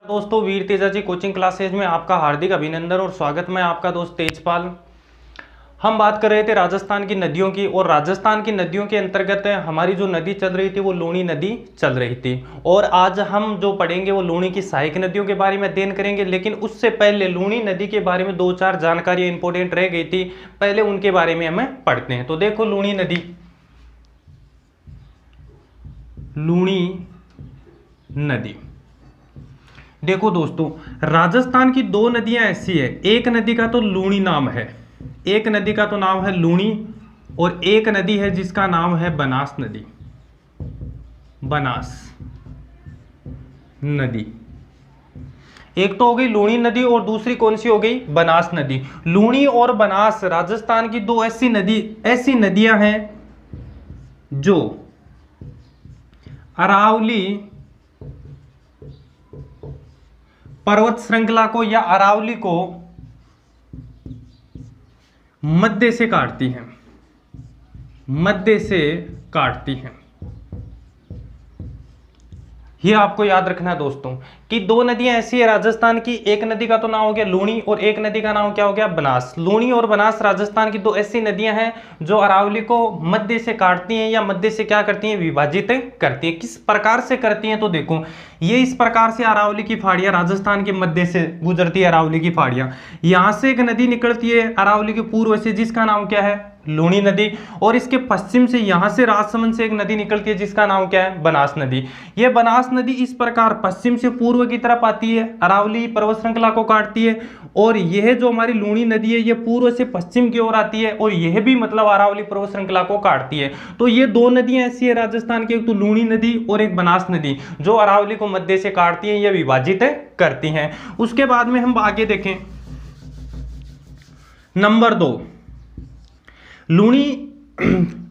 दोस्तों, वीर Teja ji coaching classes में आपका हार्दिक अभिनंदन और स्वागत। मैं आपका दोस्त तेजपाल। हम बात कर रहे थे राजस्थान की नदियों की, और राजस्थान की नदियों के अंतर्गत हमारी जो नदी चल रही थी वो लूणी नदी चल रही थी। और आज हम जो पढ़ेंगे वो लूणी की सहायक नदियों के बारे में अध्ययन करेंगे। लेकिन उससे पहले लूणी नदी के बारे में दो चार जानकारी इंपॉर्टेंट रह गई थी, पहले उनके बारे में हमें पढ़ते हैं। तो देखो, लूणी नदी, लूणी नदी, देखो दोस्तों, राजस्थान की दो नदियां ऐसी है। एक नदी का तो लूणी नाम है, एक नदी का तो नाम है लूणी, और एक नदी है जिसका नाम है बनास नदी। बनास नदी एक तो हो गई लूणी नदी, और दूसरी कौन सी हो गई? बनास नदी। लूणी और बनास राजस्थान की दो ऐसी नदियां हैं जो अरावली पर्वत श्रृंखला को या अरावली को मध्य से काटती हैं, मध्य से काटती हैं। ये आपको याद रखना है दोस्तों कि दो नदियां ऐसी है राजस्थान की। एक नदी का तो नाम हो गया लूणी और एक नदी का नाम क्या हो गया? बनास। लूणी और बनास राजस्थान की दो ऐसी नदियां हैं जो अरावली को मध्य से काटती हैं, या मध्य से क्या करती हैं? विभाजित करती हैं। किस प्रकार से करती हैं? तो देखो, ये इस प्रकार से अरावली की फाड़ियां राजस्थान के मध्य से गुजरती है। अरावली की फाड़ियां, यहां से एक नदी निकलती है अरावली के पूर्व से, जिसका नाम क्या है? लूणी नदी। और इसके पश्चिम से यहां से राजसमंद से एक नदी निकलती है जिसका नाम क्या है? बनास नदी। यह बनास नदी इस प्रकार पश्चिम से पूर्व की तरफ आती है, अरावली पर्वत श्रृंखला को काटती है। और यह जो हमारी लूणी नदी है यह पूर्व से पश्चिम की ओर आती है, और यह भी मतलब अरावली पर्वत श्रृंखला को काटती है। तो ये दो नदियां ऐसी है राजस्थान की, एक तो लूणी नदी और एक बनास नदी, जो अरावली को मध्य से काटती है या विभाजित करती हैं। उसके बाद में हम आगे देखें, नंबर 2 लूणी।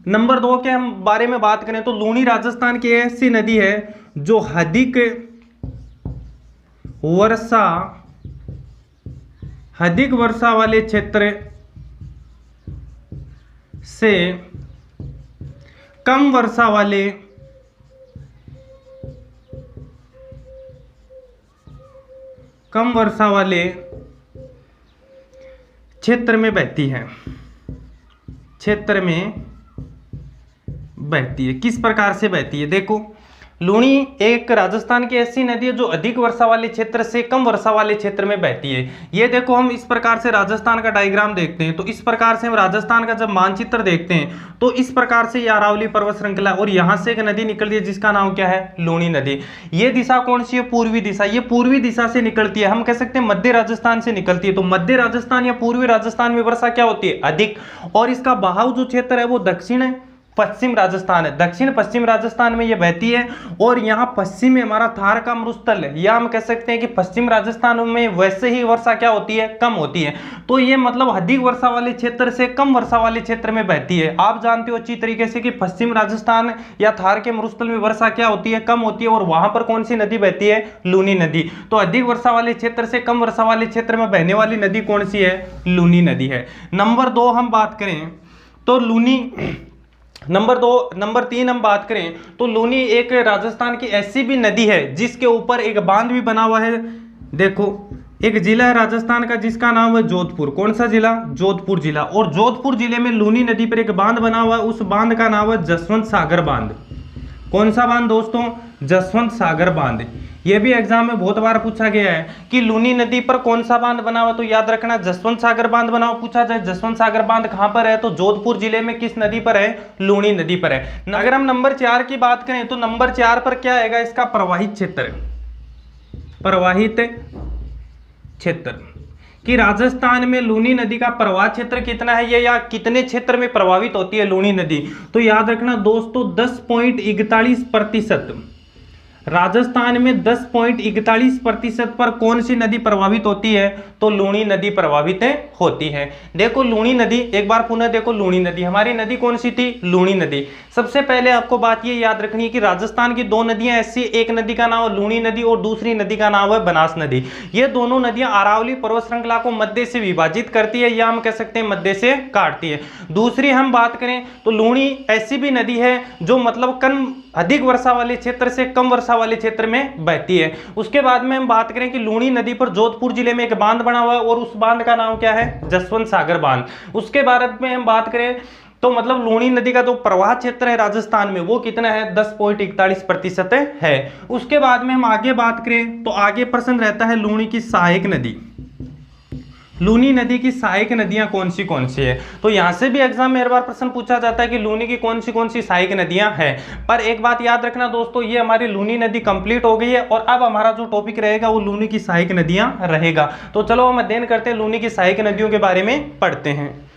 नंबर 2 के हम बारे में बात करें तो लूणी राजस्थान की ऐसी नदी है जो अधिक वर्षा वाले क्षेत्र से कम वर्षा वाले क्षेत्र में बहती है, क्षेत्र में बहती है। किस प्रकार से बहती है? देखो, लूणी एक राजस्थान की ऐसी नदी है जो अधिक वर्षा वाले क्षेत्र से कम वर्षा वाले क्षेत्र में बहती है। ये देखो, हम इस प्रकार से राजस्थान का डायग्राम देखते हैं तो इस प्रकार से हम राजस्थान का जब मानचित्र देखते हैं तो इस प्रकार से ये अरावली पर्वत श्रृंखला, और यहां से एक नदी निकलती है जिसका नाम क्या है? लूणी नदी। ये दिशा कौन सी है? पूर्वी दिशा। ये पूर्वी दिशा से निकलती है, हम कह सकते हैं मध्य राजस्थान से निकलती है। तो मध्य राजस्थान या पूर्वी राजस्थान में वर्षा क्या होती है? अधिक। और इसका बहाव जो क्षेत्र है वो दक्षिण पश्चिम राजस्थान है, दक्षिण पश्चिम राजस्थान में ये बहती है। और यहाँ पश्चिम में हमारा थार का मरुस्थल है, या हम कह सकते हैं कि पश्चिम राजस्थान में वैसे ही वर्षा क्या होती है? कम होती है। तो ये मतलब अधिक वर्षा वाले क्षेत्र से कम वर्षा वाले क्षेत्र में बहती है। आप जानते हो अच्छी तरीके से कि पश्चिम राजस्थान या थार के मरुस्थल में वर्षा क्या होती है? कम होती है। और वहां पर कौन सी नदी बहती है? लूणी नदी। तो अधिक वर्षा वाले क्षेत्र से कम वर्षा वाले क्षेत्र में बहने वाली नदी कौन सी है? लूणी नदी है। नंबर 2 हम बात करें तो लूणी। नंबर 3 हम बात करें तो लूणी एक राजस्थान की ऐसी भी नदी है जिसके ऊपर एक बांध भी बना हुआ है। देखो, एक जिला है राजस्थान का जिसका नाम है जोधपुर। कौन सा जिला? जोधपुर जिला। और जोधपुर जिले में लूणी नदी पर एक बांध बना हुआ है, उस बांध का नाम है जसवंत सागर बांध। कौन सा बांध दोस्तों? जसवंत सागर बांध। यह भी एग्जाम में बहुत बार पूछा गया है कि लूणी नदी पर कौन सा बांध बना हुआ, तो याद रखना जसवंत सागर बांध बना हुआ। पूछा जाए जसवंत सागर बांध कहां पर है, तो जोधपुर जिले में किस नदी पर है? लूणी नदी पर है। अगर हम नंबर 4 की बात करें तो नंबर 4 पर क्या आएगा? इसका प्रवाहित क्षेत्र। प्रवाहित क्षेत्र कि राजस्थान में लूणी नदी का प्रवाह क्षेत्र कितना है, ये या कितने क्षेत्र में प्रभावित होती है लूणी नदी, तो याद रखना दोस्तों 10.41%। राजस्थान में 10.41% पर कौन सी नदी प्रभावित होती है? तो लूणी नदी प्रभावित होती है। देखो, लूणी नदी एक बार पुनः देखो, लूणी नदी हमारी नदी कौन सी थी? लूणी नदी। सबसे पहले आपको बात ये याद रखनी है कि राजस्थान की दो नदियां ऐसी, एक नदी का नाम है लूणी नदी और दूसरी नदी का नाम है बनास नदी। ये दोनों नदियां अरावली पर्वत श्रृंखला को मध्य से विभाजित करती है, या हम कह सकते हैं मध्य से काटती है। दूसरी हम बात करें तो लूणी ऐसी भी नदी है जो मतलब अधिक वर्षा वाले क्षेत्र से कम वर्षा वाले क्षेत्र में बहती है। उसके बाद में हम बात करें कि लूनी नदी पर जोधपुर जिले में एक बांध बना हुआ है और उस बांध का नाम क्या है, जसवंत सागर बांध। उसके बारे में हम बात करें तो मतलब लूनी नदी का जो प्रवाह क्षेत्र है राजस्थान में वो कितना है, 10.41% है। उसके बाद में हम आगे बात करें तो आगे प्रश्न रहता है लूनी की सहायक नदी। लूनी नदी की सहायक नदियां कौन सी है, तो यहां से भी एग्जाम में हर बार प्रश्न पूछा जाता है कि लूनी की कौन सी सहायक नदियां हैं। पर एक बात याद रखना दोस्तों, ये हमारी लूनी नदी कंप्लीट हो गई है और अब हमारा जो टॉपिक रहेगा वो लूनी की सहायक नदियां रहेगा। तो चलो हम अध्ययन करते हैं, लूनी की सहायक नदियों के बारे में पढ़ते हैं।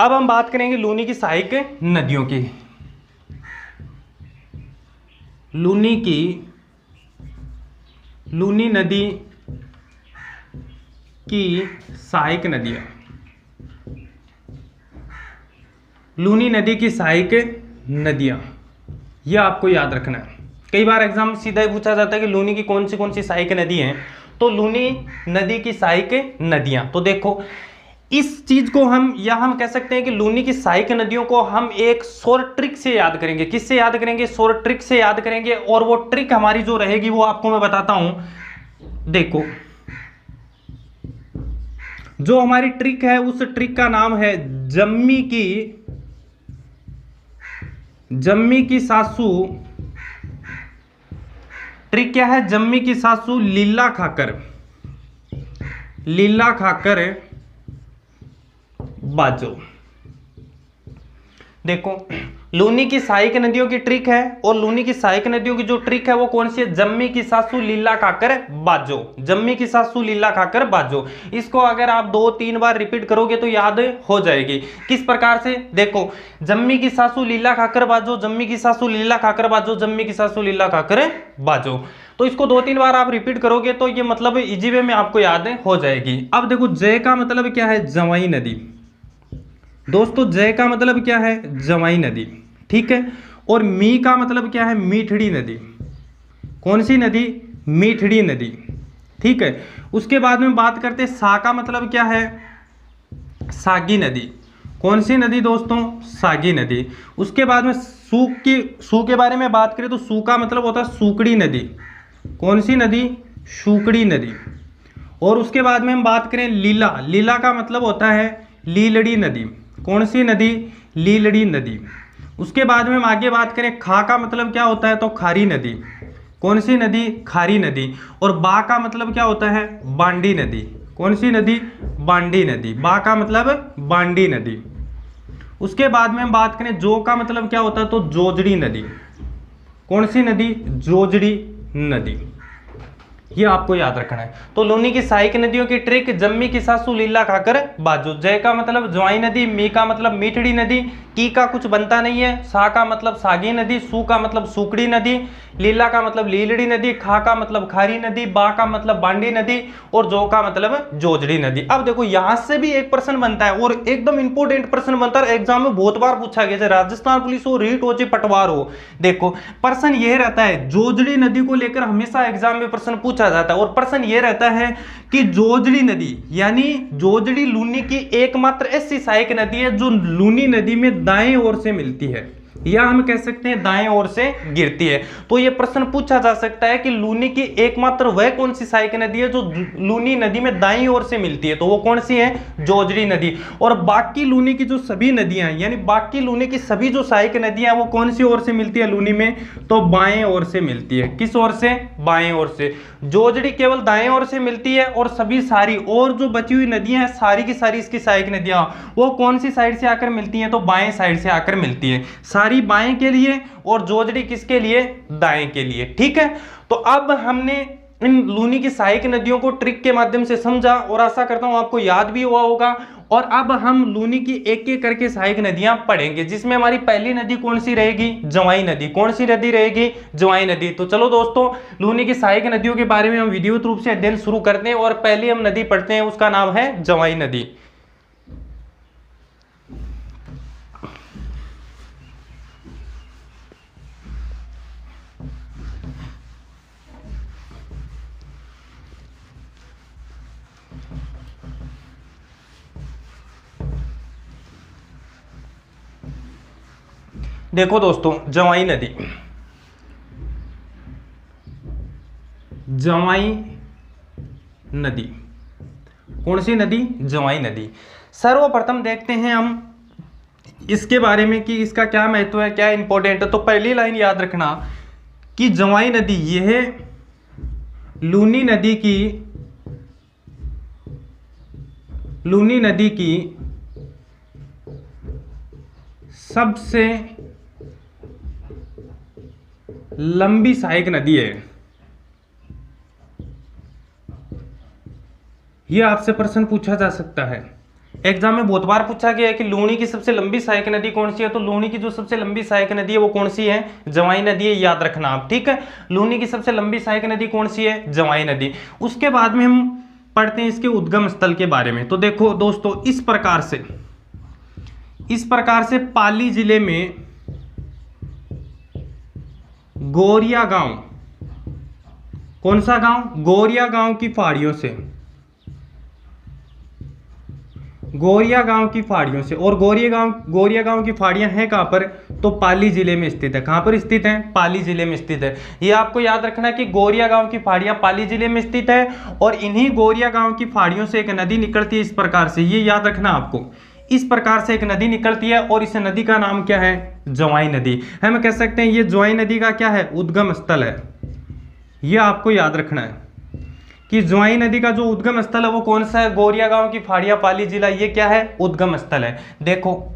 अब हम बात करेंगे लूनी की सहायक नदियों की। लूनी नदी की सहायक नदियां, लूनी नदी की सहायक नदियां, यह आपको याद रखना है। कई बार एग्जाम में सीधा ही पूछा जाता है कि लूनी की कौन सी सहायक नदी हैं, तो लूनी नदी की सहायक नदियां। तो देखो इस चीज को हम कह सकते हैं कि लूनी की सहायक नदियों को हम एक शॉर्ट ट्रिक से याद करेंगे। किससे याद करेंगे, शॉर्ट ट्रिक से याद करेंगे। और वो ट्रिक हमारी जो रहेगी वो आपको मैं बताता हूं। देखो जो हमारी ट्रिक है उस ट्रिक का नाम है जम्मी की सासू। ट्रिक क्या है, जम्मी की सासू लीला खाकर बाजो। देखो लूनी की सहायक नदियों की ट्रिक है और लूनी की सहायक नदियों की जो ट्रिक है वो कौन सी है, जम्मी की सासू लीला खाकर बाजो। जम्मी की सासू लीला खाकर बाजो, इसको अगर आप 2-3 बार रिपीट करोगे तो याद हो जाएगी। किस प्रकार से, देखो जम्मी की सासू लीला खाकर बाजो, जम्मी की सासू लीला खाकर बाजो, जम्मी की सासू लीला खाकर बाजो। तो इसको 2-3 बार आप रिपीट करोगे तो ये मतलब इजी वे में आपको याद हो जाएगी। अब देखो जय का मतलब क्या है, जवाई नदी। दोस्तों जय का मतलब क्या है, जवाई नदी, ठीक है। और मी का मतलब क्या है, मीठड़ी नदी। कौन सी नदी, मीठड़ी नदी, ठीक है। उसके बाद में बात करते हैं सा का मतलब क्या है, सागी नदी। कौन सी नदी दोस्तों, सागी नदी। उसके बाद में सू के बारे में बात करें तो सू का मतलब होता है सूकड़ी नदी। कौन सी नदी, सूकड़ी नदी। और उसके बाद में हम बात करें लीला का मतलब होता है लीलड़ी नदी। कौन सी नदी, लीलड़ी नदी। उसके बाद में हम आगे बात करें खा का मतलब क्या होता है, तो खारी नदी। कौन सी नदी, खारी नदी। और बा का मतलब क्या होता है, बांडी नदी। कौन सी नदी, बांडी नदी। बा का मतलब बांडी नदी। उसके बाद में हम बात करें जो का मतलब क्या होता है, तो जोजड़ी नदी। कौन सी नदी, जोजड़ी नदी। ये आपको याद रखना है। तो लूनी की सहायक नदियों की ट्रिक, जम्मी की सासू लीला खाकर बाजो। जय का मतलब जवाई नदी, मी का मतलब मीठड़ी नदी, की का कुछ बनता नहीं है, सा का मतलब सागी नदी, सू का मतलब सूकड़ी नदी, लीला का मतलब लीलड़ी नदी, खा का मतलब खारी नदी, बा का मतलब बांडी नदी और जो का मतलब जोजड़ी नदी। अब देखो यहां से भी एक प्रश्न बनता है और एकदम इंपोर्टेंट प्रश्न बनता है, एग्जाम में बहुत बार पूछा गया, राजस्थान पुलिस हो, रीट हो, चाहे पटवार हो। देखो प्रश्न यह रहता है, जोजड़ी नदी को लेकर हमेशा एग्जाम में प्रश्न पूछा जाता है और प्रश्न यह रहता है कि जोजड़ी नदी यानी जोजड़ी लूनी की एकमात्र ऐसी सहायक नदी है जो लूनी नदी में दाएं ओर से मिलती है, या हम कह सकते हैं दाएं ओर से गिरती है। तो यह प्रश्न पूछा जा सकता है कि लूनी की एकमात्र वह कौन सी सहायक नदी है जो लूनी नदी में दाईं ओर से मिलती है, तो वो कौन सी है, जोजड़ी नदी। और बाकी लूनी की जो सभी नदियां यानी बाकी लूनी की सभी जो सहायक नदियां वो कौन सी ओर से मिलती है लूनी में, तो बाएं ओर से मिलती है। किस ओर से, बाएं ओर से। जोजड़ी केवल दाएं ओर से मिलती है और सभी सारी और जो बची हुई नदियां हैं सारी की सारी इसकी सहायक नदियां वो कौन सी साइड से आकर मिलती हैं, तो बाएं साइड से आकर मिलती है। सारी बाएं के लिए और जोजड़ी किसके लिए, दाएं के लिए, ठीक है। तो अब हमने इन लूनी की सहायक नदियों को ट्रिक के माध्यम से समझा और आशा करता हूं आपको याद भी हुआ होगा। और अब हम लूनी की एक एक करके सहायक नदियां पढ़ेंगे, जिसमें हमारी पहली नदी कौन सी रहेगी, जवाई नदी। कौन सी नदी रहेगी, जवाई नदी। तो चलो दोस्तों लूनी की सहायक नदियों के बारे में हम विधिवत रूप से अध्ययन शुरू करते हैं और पहली हम नदी पढ़ते हैं, उसका नाम है जवाई नदी। देखो दोस्तों, जवाई नदी, जवाई नदी, कौन सी नदी? जवाई नदी। सर्वप्रथम देखते हैं हम इसके बारे में कि इसका क्या महत्व है, क्या इंपॉर्टेंट है। तो पहली लाइन याद रखना कि जवाई नदी यह लूनी नदी की सबसे लंबी सहायक नदी है। यह आपसे प्रश्न पूछा जा सकता है, एग्जाम में बहुत बार पूछा गया है कि लूनी की सबसे लंबी सहायक नदी कौन सी है। तो लूनी की जो सबसे लंबी सहायक नदी है वो कौन सी है? जवाई नदी है, याद रखना आप, ठीक है। लूनी की सबसे लंबी सहायक नदी कौन सी है? जवाई नदी। उसके बाद में हम पढ़ते हैं इसके उद्गम स्थल के बारे में। तो देखो दोस्तों, इस प्रकार से पाली जिले में गोरिया गांव, कौन सा गांव? गोरिया गांव की पहाड़ियों से, गोरिया गांव की पहाड़ियों से। और गोरिया गांव की पहाड़ियां हैं कहां पर? तो पाली जिले में स्थित है। कहां पर स्थित है? पाली जिले में स्थित है। ये आपको याद रखना है कि गोरिया गांव की पहाड़ियां पाली जिले में स्थित है और इन्हीं गोरिया गांव की पहाड़ियों से एक नदी निकलती है इस प्रकार से। ये याद रखना आपको, इस प्रकार से एक नदी निकलती है और इस नदी का नाम क्या है? जवाई नदी। हम कह सकते हैं ये जवाई नदी का क्या है? उद्गम स्थल है। यह आपको याद रखना है कि जवाई नदी का जो उद्गम स्थल है वो कौन सा है? गोरिया गांव की पहाड़ियां, पाली जिला, ये क्या है? उद्गम स्थल है। देखो,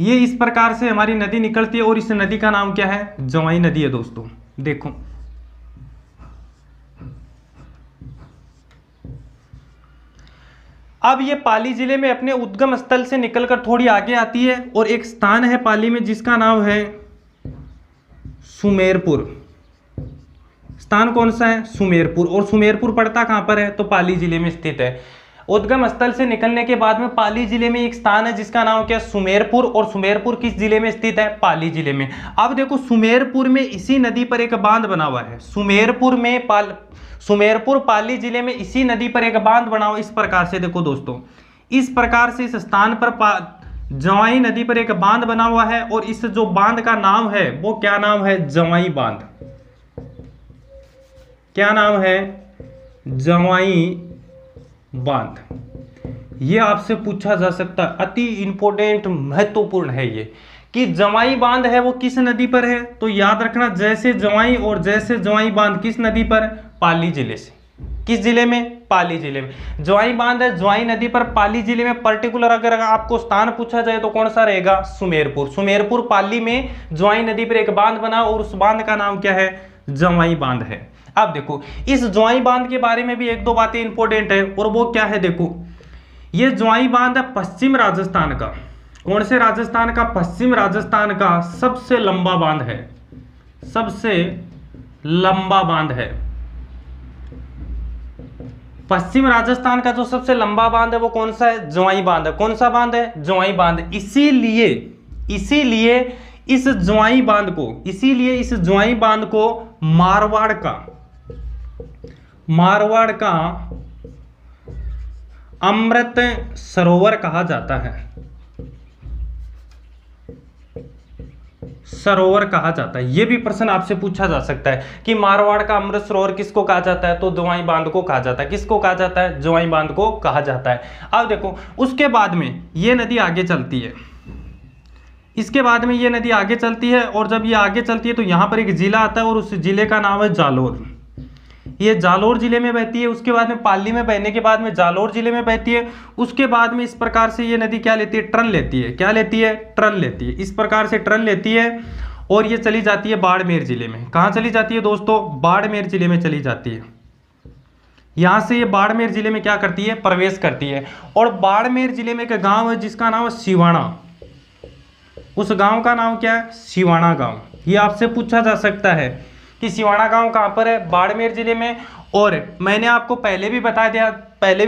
ये इस प्रकार से हमारी नदी निकलती है और इस नदी का नाम क्या है? जवाई नदी है दोस्तों। देखो, अब ये पाली जिले में अपने उद्गम स्थल से निकलकर थोड़ी आगे आती है और एक स्थान है पाली में जिसका नाम है सुमेरपुर। स्थान कौन सा है? सुमेरपुर। और सुमेरपुर पड़ता कहां पर है? तो पाली जिले में स्थित है। उद्गम स्थल से निकलने के बाद में पाली जिले में एक स्थान है जिसका नाम क्या है? सुमेरपुर। और सुमेरपुर किस जिले में स्थित है? पाली जिले में। अब देखो, सुमेरपुर में इसी नदी पर एक बांध बना हुआ है। सुमेरपुर पाली जिले में इसी नदी पर एक बांध बना हुआ। इस प्रकार से देखो दोस्तों, इस प्रकार से इस स्थान पर जवाई नदी पर एक बांध बना हुआ है और इस जो बांध का नाम है वो क्या नाम है? जवाई बांध। क्या नाम है? जवाई बांध। ये आपसे पूछा जा सकता है, अति इंपॉर्टेंट, महत्वपूर्ण है ये, कि जवाई बांध है वो किस नदी पर है? तो याद रखना, जैसे जवाई और जैसे जवाई बांध किस नदी पर? पाली जिले से। किस जिले में? पाली जिले में। जवाई बांध है जवाई नदी पर, पाली जिले में। पर्टिकुलर अगर आपको स्थान पूछा जाए तो कौन सा रहेगा? सुमेरपुर। सुमेरपुर पाली में जवाई नदी पर एक बांध बना और उस बांध का नाम क्या है? जवाई बांध है। अब देखो, इस जवाई बांध के बारे में भी एक दो बातें इंपॉर्टेंट है और वो क्या है? देखो, ये जवाई बांध है पश्चिम राजस्थान का। कौन से राजस्थान का? पश्चिम राजस्थान का सबसे लंबा बांध है, सबसे लंबा बांध है। पश्चिम राजस्थान का जो सबसे लंबा बांध है वो कौन सा है? जवाई बांध है। कौन सा बांध है? जवाई बांध। इसीलिए इस जवाई बांध को मारवाड़ का अमृत सरोवर कहा जाता है। सरोवर कहा जाता है। यह भी प्रश्न आपसे पूछा जा सकता है कि मारवाड़ का अमृत सरोवर किसको कहा जाता है? तो जवाई बांध को कहा जाता है। किसको कहा जाता है? जवाई बांध को कहा जाता है। अब देखो, उसके बाद में ये नदी आगे चलती है। इसके बाद में ये नदी आगे चलती है और जब ये आगे चलती है तो यहाँ पर एक जिला आता है और उस जिले का नाम है जालोर। ये जालोर जिले में बहती है। उसके बाद में पाली में बहने के बाद में जालोर जिले में बहती है। उसके बाद में इस प्रकार से ये नदी क्या लेती है? टर्न लेती है। क्या लेती है? टर्न लेती है। इस प्रकार से टर्न लेती है और ये चली जाती है बाड़मेर जिले में। कहाँ चली जाती है दोस्तों? बाड़मेर जिले में चली जाती है। यहाँ से ये बाड़मेर जिले में क्या करती है? प्रवेश करती है। और बाड़मेर जिले में एक गाँव है जिसका नाम है सिवाना। उस गाँव का नाम क्या है? सिवाना गाँव। ये आपसे पूछा जा सकता है कि सिवाना गांव कहां पर है? बाड़मेर जिले में। और मैंने आपको पहले भी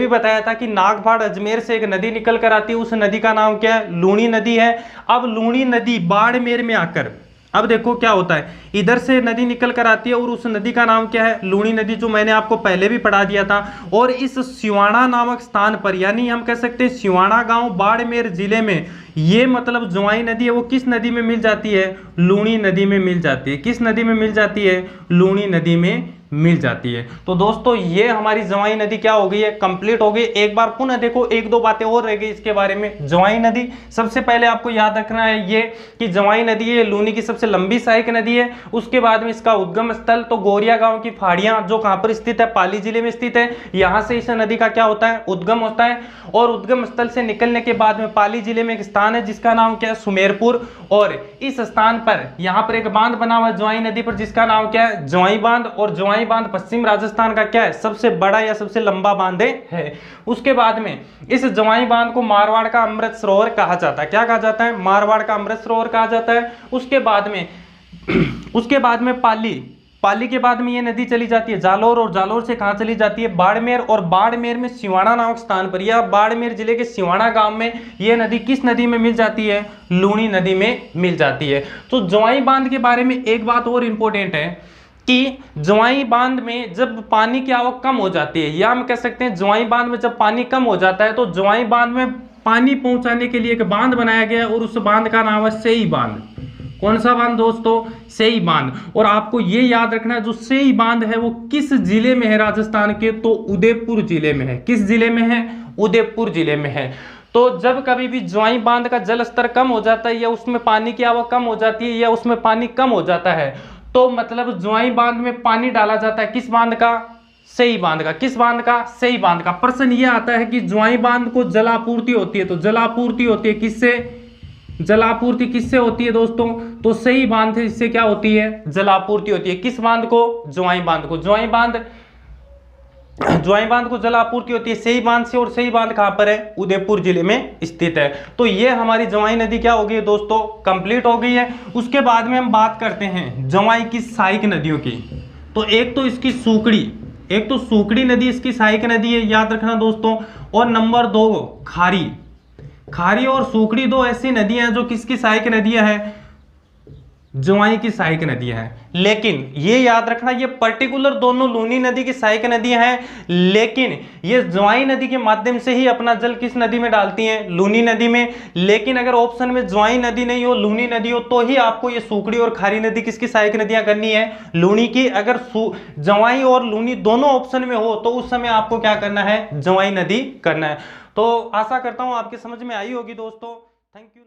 बताया था कि नागपाड़ अजमेर से एक नदी निकल कर आती है। उस नदी का नाम क्या है? लूणी नदी है। अब लूणी नदी बाड़मेर में आकर अब देखो क्या होता है, इधर से नदी निकल कर आती है और उस नदी का नाम क्या है, लूणी नदी, जो मैंने आपको पहले भी पढ़ा दिया था। और इस सिवाना नामक स्थान पर, यानी हम कह सकते हैं सिवाना गांव बाड़मेर जिले में, ये मतलब ज्वाई नदी है वो किस नदी में मिल जाती है, लूणी नदी में मिल जाती है। किस नदी में मिल जाती है, लूणी नदी में मिल जाती है। तो दोस्तों ये हमारी ज्वाई नदी क्या हो गई है, कंप्लीट हो गई। एक बार पुनः देखो, एक दो बातें और रह गई इसके बारे में। ज्वाई नदी सबसे पहले आपको याद रखना है ये कि ज्वाई नदी है लूनी की सबसे लंबी सहायक नदी है। उसके बाद में इसका उद्गम स्थल तो गोरिया गांव की फाड़ियां, जो कहां पर स्थित है, पाली जिले में स्थित है। यहां से इस नदी का क्या होता है, उद्गम होता है। और उद्गम स्थल से निकलने के बाद में पाली जिले में एक स्थान है जिसका नाम क्या है, सुमेरपुर। और इस स्थान पर यहां पर एक बांध बना हुआ है ज्वाई नदी पर, जिसका नाम क्या है, ज्वाई बांध। और ज्वाई बांध पश्चिम राजस्थान का क्या है, सबसे बड़ा या सबसे लंबा बांध है। उसके बाद में इस ज्वाई बांध को मारवाड़ का अमृत सरोवर कहा जाता है। क्या कहा जाता है, मारवाड़ का अमृत सरोवर कहा जाता है। उसके बाद में पाली के बाद में ये नदी चली जाती है जालोर, और जालोर से कहां चली जाती है, बाड़मेर। और बाड़मेर में सिवाना नामक स्थान पर, या बाड़मेर जिले के सिवाना गांव में ये नदी किस नदी में मिल जाती है, लूणी नदी में मिल जाती है। तो ज्वाई बांध के बारे में एक बात और इंपॉर्टेंट है कि ज्वाई बांध में जब पानी की आवक कम हो जाती है, या हम कह सकते हैं ज्वाई बांध में जब पानी कम हो जाता है, तो ज्वाई बांध में पानी पहुंचाने के लिए एक बांध बनाया गया है और उस बांध का नाम है सेई बांध। कौन सा बांध दोस्तों, सेई बांध। और आपको ये याद रखना है जो सेई बांध है वो किस जिले में है राजस्थान के, तो उदयपुर जिले में है। किस जिले में है, उदयपुर जिले में है। तो जब कभी भी ज्वाई बांध का जल स्तर कम हो जाता है, या उसमें पानी की आवक कम हो जाती है, या उसमें पानी कम हो जाता है, तो मतलब ज्वाई बांध में पानी डाला जाता है। किस बांध का, सेई बांध का। किस बांध का, सेई बांध का। प्रश्न ये आता है कि ज्वाई बांध को जलापूर्ति होती है, तो जलापूर्ति होती है किससे, जलापूर्ति किससे होती है दोस्तों, तो सेई बांध से इससे क्या होती है, जलापूर्ति होती है। किस बांध को, ज्वाई बांध को। ज्वाई बांध को जलापूर्ति होती है सेई बांध से, और सेई बांध कहां पर है, उदयपुर जिले में स्थित है। तो ये हमारी ज्वाई नदी क्या हो गई है दोस्तों, कंप्लीट हो गई है। उसके बाद में हम बात करते हैं ज्वाई की सहायक नदियों की। तो एक तो इसकी सूकड़ी, एक तो सूकड़ी नदी इसकी सहायक नदी है, याद रखना दोस्तों। और नंबर 2 खारी। खारी और सूकड़ी दो ऐसी नदियां हैं जो किसकी सहायक नदियां हैं, ज्वाई की सहायक नदियां हैं। लेकिन ये याद रखना ये पर्टिकुलर दोनों लूनी नदी की सहायक नदियां हैं, लेकिन ये ज्वाई नदी के माध्यम से ही अपना जल किस नदी में डालती हैं, लूनी नदी में। लेकिन अगर ऑप्शन में ज्वाई नदी नहीं हो, लूनी नदी हो, तो ही आपको ये सूकड़ी और खारी नदी किसकी सहायक नदियां करनी है, लूनी की। अगर ज्वाई और लूनी दोनों ऑप्शन में हो तो उस समय आपको क्या करना है, ज्वाई नदी करना है। तो आशा करता हूं आपकी समझ में आई होगी दोस्तों। Thank you.